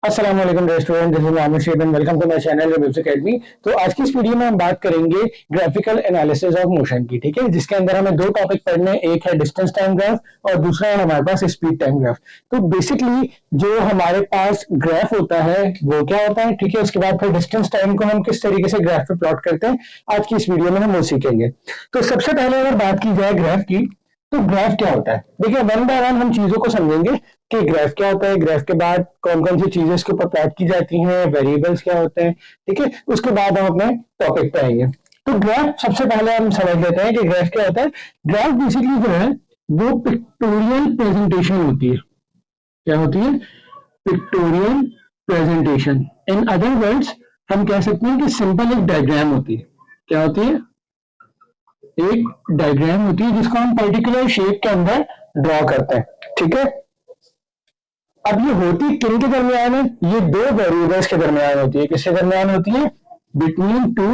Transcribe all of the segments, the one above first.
अस्सलाम वालेकुम restaurant, this is Mohammad Sheb and welcome to my channel reviews academy. तो आज की इस वीडियो में हम बात करेंगे ग्राफिकल एनालिसिस ऑफ मोशन की। ठीक है, जिसके अंदर हमें दो टॉपिक पढ़ने, एक है डिस्टेंस टाइम ग्राफ और दूसरा है हमारे पास स्पीड टाइम ग्राफ। तो बेसिकली जो हमारे पास ग्राफ होता है वो क्या होता है, ठीक है। उसके बाद फिर डिस्टेंस टाइम को हम किस तरीके से ग्राफ पे प्लॉट करते हैं, आज की इस वीडियो में हम वो सीखेंगे। तो सबसे पहले अगर बात की जाए ग्राफ की, तो ग्राफ क्या होता है, देखिए वन बाय वन हम चीजों को समझेंगे कि ग्राफ क्या होता है, ग्राफ के बाद कौन कौन सी चीजें इसके ऊपर प्लॉट की जाती हैं, वेरिएबल्स क्या होते हैं, ठीक है। उसके बाद हम अपने टॉपिक पे आएंगे। तो ग्राफ सबसे पहले हम समझ लेते हैं कि ग्राफ क्या होता है। ग्राफ बेसिकली जो है वो पिक्टोरियल प्रेजेंटेशन होती है। क्या होती है? Pictorial presentation. In other words हम कह सकते हैं कि सिंपल एक डायग्राम होती है। क्या होती है? एक डायग्राम होती है जिसको हम पर्टिकुलर शेप के अंदर ड्रॉ करते हैं, ठीक है। अब ये होती किन के दरमियान है? ये दो वेरिएबल्स के दरमियान होती है। किसके दरमियान होती है? Between two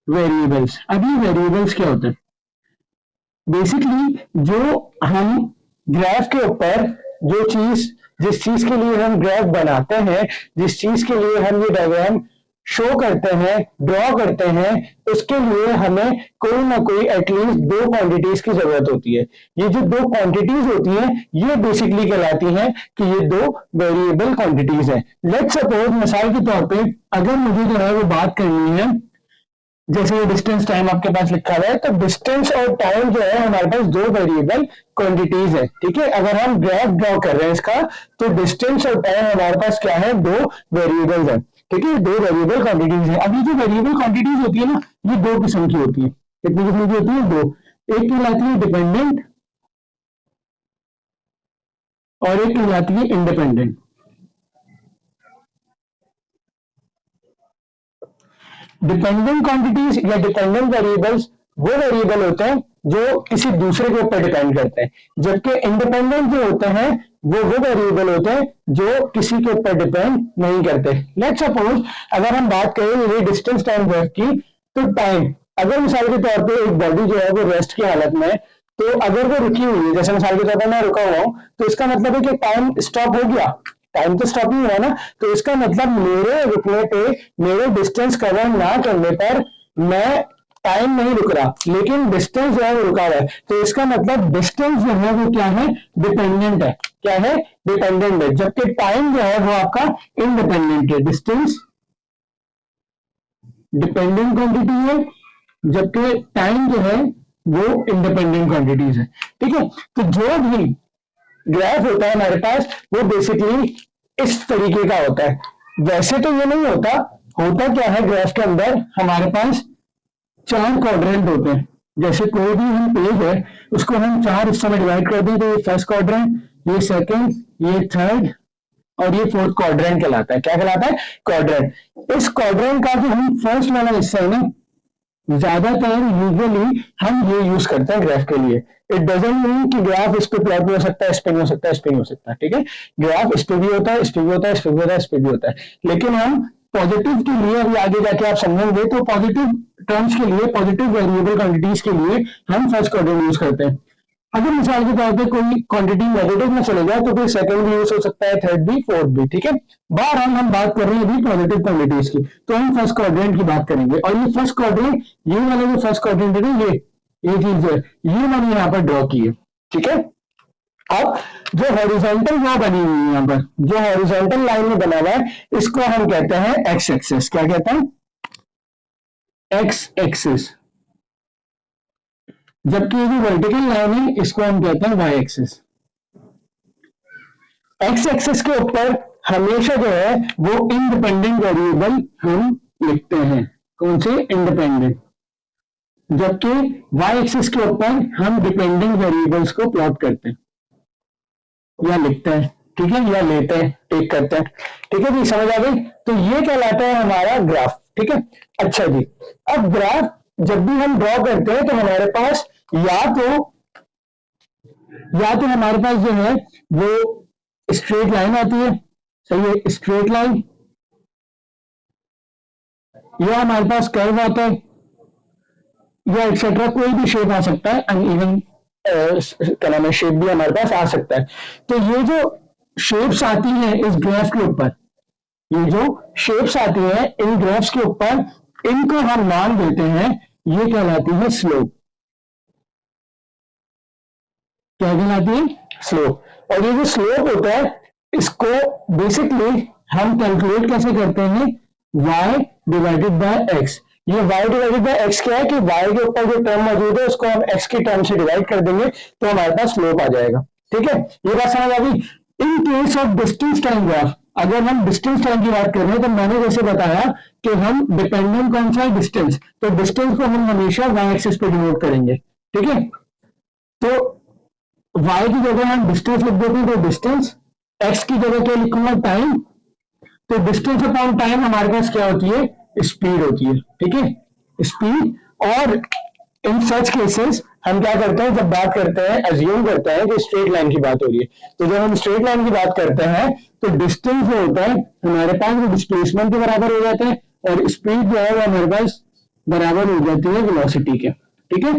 variables. अब ये वेरिएबल्स क्या होते हैं? बेसिकली जो हम ग्राफ के ऊपर जिस चीज के लिए हम ग्राफ बनाते हैं, जिस चीज के लिए हम ये डायग्राम शो करते हैं, ड्रॉ करते हैं, उसके लिए हमें कोई ना कोई एटलीस्ट दो क्वांटिटीज की जरूरत होती है। ये जो दो क्वांटिटीज होती हैं ये बेसिकली कहलाती हैं कि ये दो वेरिएबल क्वांटिटीज हैं। लेट्स सपोज मिसाल के तौर पे अगर मुझे जो है वो बात करनी है, जैसे डिस्टेंस टाइम आपके पास लिखा हुआ है, तो डिस्टेंस और टाइम जो है हमारे पास दो वेरिएबल क्वांटिटीज है, ठीक है। अगर हम ग्राफ ड्रॉ कर रहे हैं इसका, तो डिस्टेंस और टाइम हमारे पास क्या है? दो वेरिएबल्स है, ठीक है। दो वेरिएबल क्वांटिटीज है। अब ये जो वेरिएबल क्वांटिटीज होती है ना, ये दो किस्म की होती है। कितनी किस्म की होती है? दो। एक कहलाती है डिपेंडेंट और एक कहलाती है इंडिपेंडेंट। डिपेंडेंट क्वांटिटीज या डिपेंडेंट वेरिएबल्स वो वेरिएबल होते हैं जो किसी दूसरे के ऊपर डिपेंड करते हैं, जबकि इंडिपेंडेंट जो होते हैं वो वेरिएबल होते हैं जो किसी के ऊपर डिपेंड नहीं करते। लेट्स सपोज अगर हम बात करें ये डिस्टेंस टाइम ग्राफ की, तो टाइम अगर मिसाल के तौर पे एक बॉडी जो है वो रेस्ट की हालत में है, तो अगर वो रुकी हुई है, जैसे मिसाल के तौर पर मैं रुका हुआ हूं, तो इसका मतलब है कि टाइम स्टॉप हो गया। टाइम तो स्टॉप नहीं हुआ ना, तो इसका मतलब मेरे रुकने पे, मेरे डिस्टेंस कवर ना करने पर मैं टाइम नहीं रुक रहा, लेकिन डिस्टेंस जो है वो रुका हुआ है। तो इसका मतलब डिस्टेंस जो है वो क्या है? डिपेंडेंट है। क्या है? डिपेंडेंट है, जबकि टाइम जो है वो आपका इंडिपेंडेंट है। डिस्टेंस डिपेंडेंट क्वांटिटी है, जबकि टाइम जो है वो इंडिपेंडेंट क्वांटिटीज है, ठीक है। तो जो भी ग्राफ होता है हमारे पास वो बेसिकली इस तरीके का होता है। वैसे तो ये नहीं होता। होता क्या है ग्राफ के अंदर? हमारे पास चार क्वाड्रेंट होते हैं। जैसे कोई भी हम पेज है उसको हम चार हिस्सों में डिवाइड कर दें, तो ये फर्स्ट क्वाड्रेंट, ये सेकंड, ये थर्ड और ये फोर्थ क्वाड्रेंट कहलाता है। क्या कहलाता है? क्वाड्रेंट। इस क्वाड्रेंट का जो हम फर्स्ट वाला हिस्सा है ना, ज्यादातर यूजुअली हम ये यूज करते हैं ग्राफ के लिए। इट डजंट मीन कि ग्राफ इस पे प्लॉट भी हो सकता है, इस पे भी हो सकता है, इस पे भी हो सकता है, ठीक है। ग्राफ इस पे भी होता है, इस पे भी होता है, इस पे भी होता है, इस पे भी होता है। लेकिन हम पॉजिटिव के लिए अभी आगे जाके आप समझेंगे, तो पॉजिटिव टर्म्स के लिए, पॉजिटिव वेरिएबल क्वांटिटीज के लिए हम फर्स्ट क्वाड्रेंट यूज करते हैं। अगर मिसाल के तौर पे कोई क्वांटिटी नेगेटिव में चले जाए तो फिर सेकंड भी यूज हो सकता है, थर्ड भी, फोर्थ भी, ठीक है। बहरहाल हम बात कर रहे हैं अभी पॉजिटिव क्वांटिटीज की, तो हम फर्स्ट क्वाड्रेंट की बात करेंगे। और ये फर्स्ट क्वाड्रेंट, ये वाला जो फर्स्ट क्वाड्रेंट है ना, ये चीज है, ये मैंने यहाँ पर ड्रॉ की है, ठीक है। अब जो हॉरिजॉन्टल वो बनी हुई है यहाँ पर, जो हॉरिजॉन्टल लाइन में बना हुआ है, इसको हम कहते हैं एक्स एक्सिस। क्या कहते हैं? X axis. जबकि ये जो वर्टिकल लाइन है इसको हम कहते हैं वाई एक्सिस। एक्स एक्सिस के ऊपर हमेशा जो है वो इंडिपेंडेंट वेरिएबल हम लिखते हैं। कौन से? इंडिपेंडेंट। जबकि वाई एक्सिस के ऊपर हम डिपेंडेंट वेरिएबल्स को प्लॉट करते हैं या लिखते हैं, ठीक है, या लेते हैं, टेक करते हैं, ठीक है जी। समझ आ गई? तो ये कहलाता है हमारा ग्राफ, ठीक है। अच्छा जी, अब ग्राफ जब भी हम ड्रॉ करते हैं तो हमारे पास या तो हमारे पास जो है वो स्ट्रेट लाइन आती है, सही है, स्ट्रेट लाइन, या हमारे पास कर्व आता है, या एक्सेट्रा कोई भी शेप आ सकता है, अनइवन क्या नाम है शेप भी हमारे पास आ सकता है। तो ये जो शेप्स आती हैं इस ग्राफ के ऊपर, ये जो शेप्स आती हैं इन ग्राफ्स के ऊपर, इनको हम नाम देते हैं, ये कहलाती है स्लोप। क्या कहलाती है? स्लोप। और ये जो स्लोप होता है इसको बेसिकली हम कैलकुलेट कैसे करते हैं? y divided by x। ये y डिवाइडेड बाय x क्या है कि y के ऊपर जो टर्म मौजूद है उसको हम x की टर्म से डिवाइड कर देंगे तो हमारे पास स्लोप आ जाएगा। ठीक है, ये बात समझ आ गई। In case of distance time graph, अगर हम डिस्टेंस टाइम की बात कर रहे हैं तो मैंने जैसे बताया कि हम डिपेंडेंट कौन सा है? डिस्टेंस। तो डिस्टेंस को हम हमेशा y एक्सिस पे डिनोट करेंगे। ठीक है, तो y की जगह हम डिस्टेंस लिख देते हैं, तो डिस्टेंस, x की जगह क्या लिखूंगा? टाइम। तो डिस्टेंस अपॉन टाइम हमारे पास क्या होती है? स्पीड होती है। ठीक है, स्पीड। और इन सच केसेस हम क्या करते हैं, जब बात करते हैं, अज्यूम करते हैं कि स्ट्रेट लाइन की बात हो रही है, तो जब हम स्ट्रेट लाइन की बात करते हैं तो डिस्टेंस जो होता है हमारे पास वो डिस्प्लेसमेंट के बराबर हो जाता है, और स्पीड जो है वो हमारे पास बराबर हो जाती है वेलोसिटी के। ठीक है,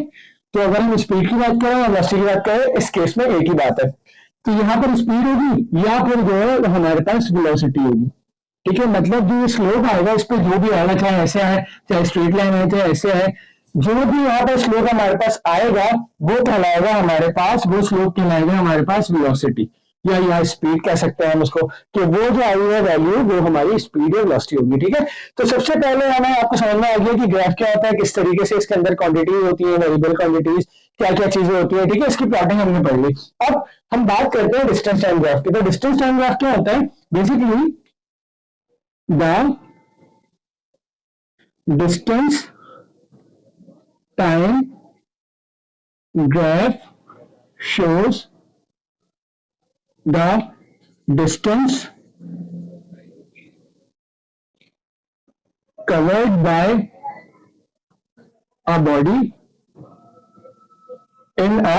तो अगर हम स्पीड की बात करें और वेलोसिटी की बात करें, इस केस में एक ही बात है। तो यहाँ पर स्पीड होगी या फिर जो है हमारे पास वेलोसिटी होगी। ठीक है, मतलब जो स्लोप आएगा इस पे जो भी आएगा, चाहे ऐसे है, चाहे स्ट्रेट लाइन है, चाहे ऐसे है, जो भी यहाँ पर स्लोप हमारे पास आएगा वो कहलाएगा हमारे पास, वो स्लोप कहलाएगा हमारे पास वेलोसिटी, या स्पीड कह सकते हैं हम उसको, कि वो जो आई है वैल्यू वो हमारी स्पीड या वेलोसिटी होगी। ठीक है, तो सबसे पहले हमें आपको समझ में आ गया कि ग्राफ क्या होता है, किस तरीके से इसके अंदर क्वांटिटीज होती है, वेरिएबल क्वांटिटीज, क्या क्या चीजें होती है। ठीक है, इसकी प्लॉटिंग हमने पढ़ ली। अब हम बात करते हैं डिस्टेंस टाइम ग्राफ की। तो डिस्टेंस टाइम ग्राफ क्या होता है? Basically the distance time graph shows the distance covered by a body in a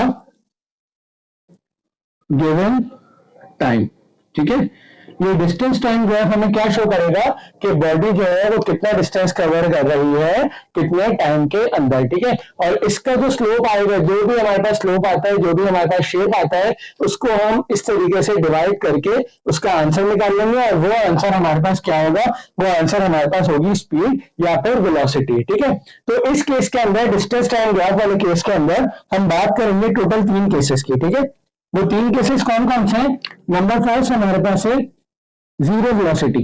given time। ठीक है, ये डिस्टेंस टाइम ग्राफ हमें क्या शो करेगा कि बॉडी जो है वो कितना डिस्टेंस कवर कर रही है कितने टाइम के अंदर। ठीक है, और इसका जो स्लोप आएगा, जो भी हमारे पास स्लोप आता है, जो भी हमारे पास शेप आता है, उसको हम इस तरीके से डिवाइड करके उसका आंसर निकाल लेंगे, और वो आंसर हमारे पास क्या होगा? वो आंसर हमारे पास होगी स्पीड या फिर वेलोसिटी। ठीक है, तो इस केस के अंदर, डिस्टेंस टाइम ग्राफ वाले केस के अंदर हम बात करेंगे टोटल 3 केसेस की। ठीक है, वो 3 केसेस कौन कौन से हैं? नंबर फर्स्ट हमारे पास है जीरो वेलोसिटी।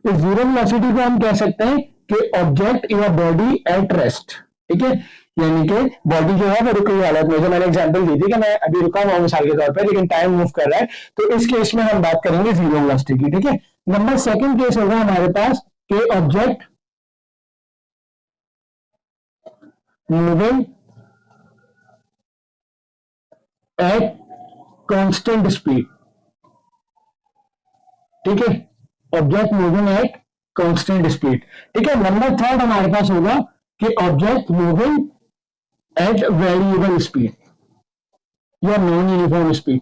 तो जीरो वेलोसिटी को हम कह सकते हैं कि ऑब्जेक्ट या बॉडी एट रेस्ट। ठीक है, यानी कि बॉडी जो है वो रुकी हुई हालत में, जो मैंने एग्जांपल दी थी कि मैं अभी रुका हुआ मिसाल के तौर पे, लेकिन टाइम मूव कर रहा है, तो इस केस में हम बात करेंगे जीरो वेलोसिटी की। ठीक है, नंबर सेकंड केस होगा हमारे पास कि object moving at constant speed. ठीक है, object moving at constant speed. ठीक है, नंबर थर्ड हमारे पास होगा कि object moving at variable speed या नॉन यूनिफॉर्म स्पीड।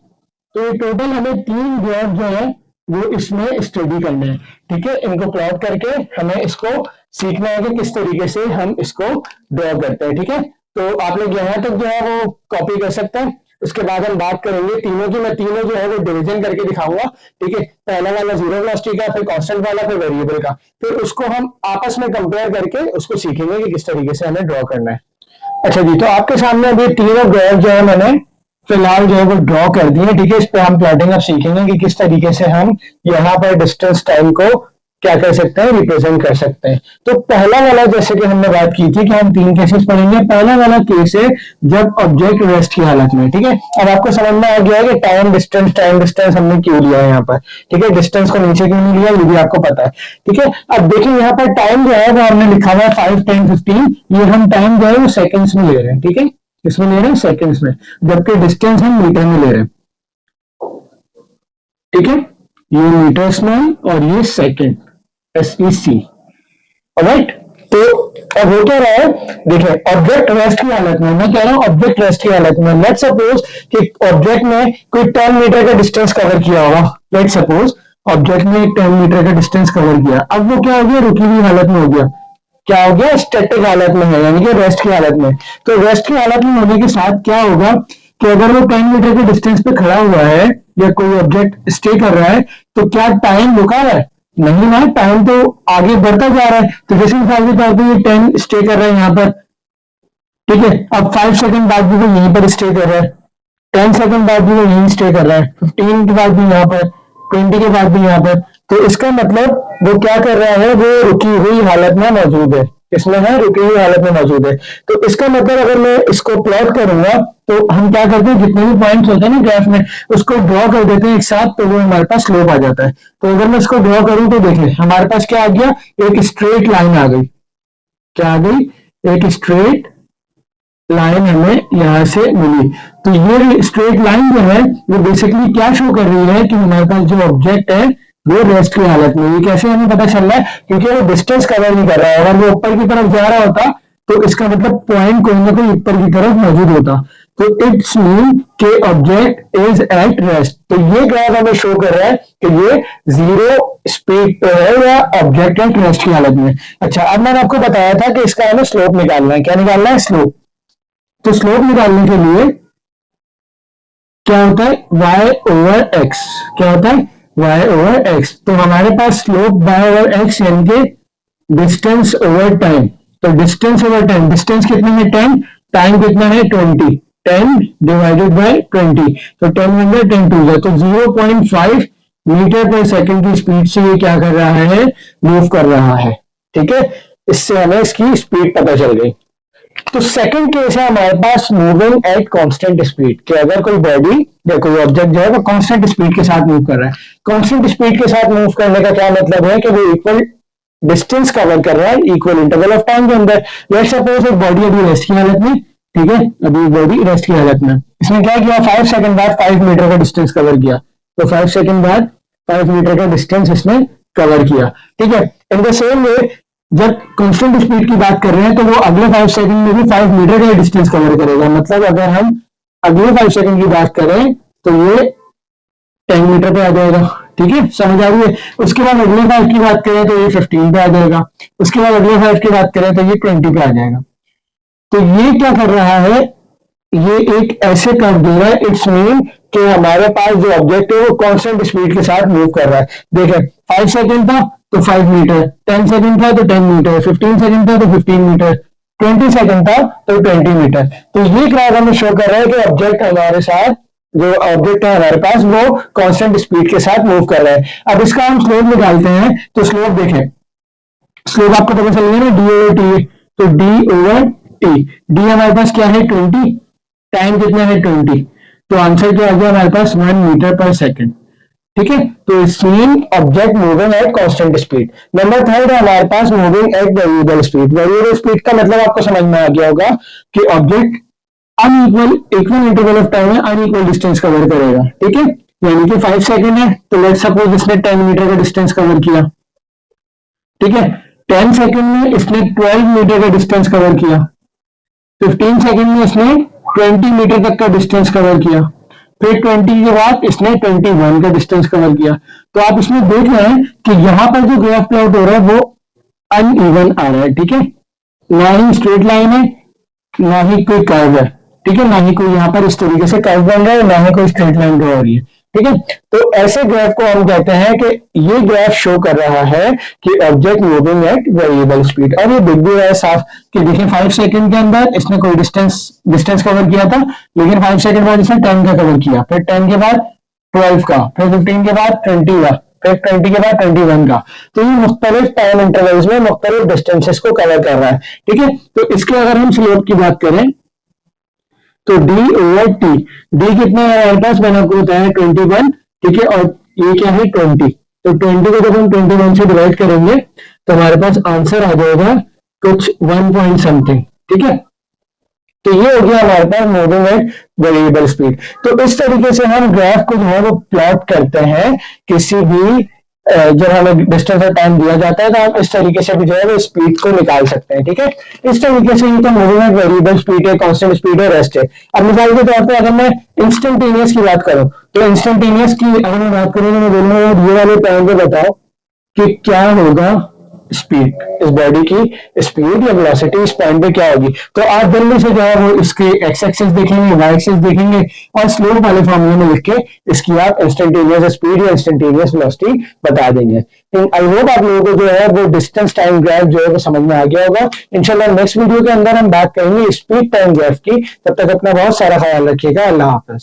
तो ये टोटल हमें 3 ग्राफ जो है वो इसमें स्टडी करने हैं। ठीक है, इनको प्लॉट करके हमें इसको सीखना है कि किस तरीके से हम इसको ड्रॉ करते हैं। ठीक है, तो आप लोग यहाँ तक जो है वो कॉपी कर सकते हैं। उसके बाद हम बात करेंगे तीनों की, मैं तीनों जो है वो डिवीजन करके दिखाऊंगा। ठीक है, पहला वाला जीरो वेलोसिटी का, फिर कांस्टेंट वाला, फिर वेरिएबल का, फिर उसको हम आपस में कंपेयर करके उसको सीखेंगे कि किस तरीके से हमें ड्रॉ करना है। अच्छा जी, तो आपके सामने अभी तीनों ग्राफ जो है मैंने फिलहाल जो है वो ड्रॉ कर दिए। ठीक है, इस पे हम प्लॉटिंग अब सीखेंगे कि किस तरीके से हम यहाँ पर डिस्टेंस टाइम को क्या कर सकते हैं, रिप्रेजेंट कर सकते हैं। तो पहला वाला, जैसे कि हमने बात की थी कि हम 3 केसेस पढ़ेंगे। पहला वाला केस है जब ऑब्जेक्ट रेस्ट की हालत में। ठीक है, अब आपको समझ में आ गया है कि टाइम डिस्टेंस हमने क्यों लिया है यहाँ पर। ठीक है, डिस्टेंस को नीचे क्यों नहीं लिया, ये भी आपको पता है। ठीक है, अब देखिए यहाँ पर टाइम जो है वो हमने लिखा हुआ है 5, 10, 15। ये हम टाइम जो है वो सेकेंड्स में ले रहे हैं। ठीक है, इसमें ले रहे हैं सेकेंड्स में, जबकि डिस्टेंस हम मीटर में ले रहे हैं। ठीक है, ये मीटर्स में और ये सेकेंड, SEC। राइट, तो अब हो क्या रहा है, देखिए ऑब्जेक्ट रेस्ट की हालत में, मैं कह रहा हूं ऑब्जेक्ट रेस्ट की हालत में, लेट सपोज कि ऑब्जेक्ट ने कोई 10 मीटर का डिस्टेंस कवर किया होगा। लेट सपोज ऑब्जेक्ट ने 10 मीटर का डिस्टेंस कवर किया। अब वो क्या हो गया, रुकी हुई हालत में हो गया। क्या हो गया, स्टैटिक हालत में है, यानी कि रेस्ट की हालत में। तो रेस्ट की हालत में होने के साथ क्या होगा कि अगर वो 10 मीटर के डिस्टेंस पे खड़ा हुआ है या कोई ऑब्जेक्ट स्टे कर रहा है तो क्या टाइम रुका है? नहीं ना, टाइम तो आगे बढ़ता जा रहा है। तो जैसे मिसाल के तौर पर ये 10 स्टे कर रहा है यहाँ पर, ठीक है, अब 5 सेकंड बाद भी वो यहीं पर स्टे कर रहा है, 10 सेकंड बाद भी वो यहीं स्टे कर रहा है, 15 के बाद भी यहाँ पर, 20 के बाद भी यहाँ पर। तो इसका मतलब वो क्या कर रहा है, वो रुकी हुई हालत में मौजूद है, इसमें है रुकी हुई हालत में मौजूद है। तो इसका मतलब अगर मैं इसको प्लॉट करूंगा तो हम क्या करते हैं, जितने भी पॉइंट्स होते हैं ना ग्राफ में उसको ड्रॉ कर देते हैं एक साथ, तो वो हमारे पास स्लोप आ जाता है। तो अगर मैं इसको ड्रॉ करूं तो देखें हमारे पास क्या आ गया, एक स्ट्रेट लाइन आ गई। क्या आ गई? एक स्ट्रेट लाइन हमें यहां से मिली। तो ये स्ट्रेट लाइन जो है वो बेसिकली क्या शो कर रही है कि हमारे पास जो ऑब्जेक्ट है वो रेस्ट की हालत में। ये कैसे हमें पता चल रहा है? क्योंकि वो डिस्टेंस कवर नहीं कर रहा है। अगर वो ऊपर की तरफ जा रहा होता तो इसका मतलब पॉइंट कोई ना कोई ऊपर की तरफ मौजूद होता। तो इट्स मीन के ऑब्जेक्ट इज एट रेस्ट। तो ये ग्राफ हमें शो कर रहा है कि ये जीरो स्पीड पे है या ऑब्जेक्ट एट रेस्ट की हालत में। अच्छा, अब मैंने आपको बताया था कि इसका हमें स्लोप निकालना है। क्या निकालना है? स्लोप। तो स्लोप निकालने के लिए क्या होता है, y ओवर x। क्या होता है? y over x। तो हमारे पास स्लोप y ओवर x यानी कि डिस्टेंस ओवर टाइम। तो डिस्टेंस ओवर टाइम, डिस्टेंस कितना है 10, टाइम कितना है 20, 10 डिवाइडेड बाय 20। तो 10 1 10 2 तो 0.5 मीटर पर सेकंड की स्पीड से ये क्या कर रहा है, मूव कर रहा है। ठीक है, इससे हमें इसकी स्पीड पता चल गई। तो सेकंड केस है हमारे पास मूविंग एट कांस्टेंट स्पीड, कि अगर कोई बॉडी या कोई ऑब्जेक्ट जो है वो कांस्टेंट स्पीड के साथ मूव कर रहा है। कांस्टेंट स्पीड के साथ मूव करने का क्या मतलब है कि वो इक्वल डिस्टेंस कवर कर रहा है इक्वल इंटरवल ऑफ टाइम के अंदर। लेट्स सपोज एक बॉडी अभी रेस्ट की हालत में, ठीक है, अभी बॉडी रेस्ट की हालत में, इसने क्या किया, 5 सेकंड बाद 5 मीटर का डिस्टेंस कवर किया। तो 5 सेकंड बाद 5 मीटर का डिस्टेंस इसने कवर किया। ठीक है, इन द सेम वे जब कांस्टेंट स्पीड की बात कर रहे हैं तो वो अगले 5 सेकंड में भी 5 मीटर का डिस्टेंस कवर करेगा। मतलब अगर हम अगले 5 सेकंड की बात करें तो ये 10 मीटर पे आ जाएगा। ठीक है, समझ आ रही है? उसके बाद अगले 5 की बात करें तो ये 15 पे आ जाएगा। उसके बाद अगले 5 की बात करें तो ये 20 पे आ जाएगा। तो ये क्या कर रहा है, ये एक ऐसे कर्व दे रहा है। इट्स मीन कि हमारे पास जो ऑब्जेक्ट है वो कांस्टेंट स्पीड के साथ मूव कर रहा है। देखें 5 सेकंड था तो 5 मीटर, 10 सेकंड था तो 10 मीटर, 15 सेकंड था तो 15 मीटर, 20 सेकंड था तो 20 मीटर। तो ये ग्राफ हमें शो कर रहा है कि ऑब्जेक्ट हमारे साथ, जो ऑब्जेक्ट है हमारे पास वो कांस्टेंट स्पीड के साथ मूव कर रहा है। अब इसका हम स्लोप निकालते हैं। तो स्लोप देखें, स्लोप आपको पता चल गया ना, डी ओवर टी। तो डी ओवर टी, डी हमारे पास क्या है 20, टाइम कितना है 20। तो आंसर क्या आ गया हमारे पास 1 मीटर पर सेकंड। ठीक है, तो सीन object moving at constant speed. Number third है हमारे पास moving at variable speed. Variable speed का मतलब आपको समझ में आ गया होगा कि object unequal equal interval of time में अनइक्वल डिस्टेंस कवर करेगा। ठीक है, यानी कि 5 सेकंड है तो लेट्स सपोज इसने 10 मीटर का डिस्टेंस कवर किया। ठीक है, 10 सेकंड में इसने 12 मीटर का डिस्टेंस कवर किया। 15 सेकंड में इसने 20 मीटर तक का डिस्टेंस कवर किया। फिर 20 के बाद इसने 21 का डिस्टेंस कवर किया। तो आप इसमें देख रहे हैं कि यहां पर जो ग्राफ प्लॉट हो रहा है वो अनइवन आ रहा है। ठीक है, ना ही स्ट्रेट लाइन है ना ही कोई कर्व है। ठीक है, ना ही कोई यहाँ पर इस तरीके से कर्व बन रहा है ना ही कोई स्ट्रेट लाइन ड्रॉ हो रही है। ठीक है, तो ऐसे ग्राफ को हम कहते हैं कि ये ग्राफ शो कर रहा है कि object moving at variable speed. और ये दिख भी रहा है साफ कि देखिए 5 सेकंड के अंदर इसने कोई डिस्टेंस कवर किया था, लेकिन 5 सेकंड बाद इसने 10 का कवर किया, फिर 10 के बाद 12 का, फिर 15 के बाद 20 का, फिर 20 के बाद 21 का। तो ये मुख्तलिफ टाइम इंटरवल्स में मुख्तलिफ डिस्टेंसेस को कवर कर रहा है। ठीक है, तो इसके अगर हम स्लोप की बात करें तो डी ओवर टी, डी कितना है हमारे पास, मैंने आपको बताया 21। ठीक है, और ये क्या है 20। तो 20 को जब हम 21 से डिवाइड करेंगे तो हमारे पास आंसर आ जाएगा कुछ 1 पॉइंट समथिंग। ठीक है, तो ये हो गया हमारे पास मूविंग एट वेरिएबल स्पीड। तो इस तरीके से हम ग्राफ को जो है वो प्लॉट करते हैं किसी भी जब हमें डिस्टेंस और टाइम दिया जाता है तो हम इस तरीके से भी जो है वो स्पीड को निकाल सकते हैं। ठीक है, इस तरीके से ये तो मूविंग एट वेरिएबल स्पीड है, कांस्टेंट स्पीड है, रेस्ट है। अब मिसाल के तौर पे अगर मैं इंस्टेंटेनियस की बात करूं तो इंस्टेंटेनियस की अगर मैं बात करूं तो मैं बोलूंगा ये वाले पॉइंट पे बताओ कि क्या होगा स्पीड, इस बॉडी की स्पीड या वेलोसिटी इस पॉइंट पे क्या होगी। तो आप जल्दी से जो है वो इसके एक्स एक्सिस देखेंगे, वाई एक्सिस देखेंगे और स्लोप वाले फॉर्मूले में लिख के इसकी आप इंस्टेंटेनियस स्पीड या इंस्टेंटेनियस वेलोसिटी बता देंगे। आई होप आप लोगों को जो है वो डिस्टेंस टाइम ग्राफ जो है वो समझ में आ गया होगा। इंशाल्लाह नेक्स्ट वीडियो के अंदर हम बात करेंगे स्पीड टाइम ग्राफ की। तब तक अपना बहुत सारा ख्याल रखिएगा। अल्लाह हाफिज।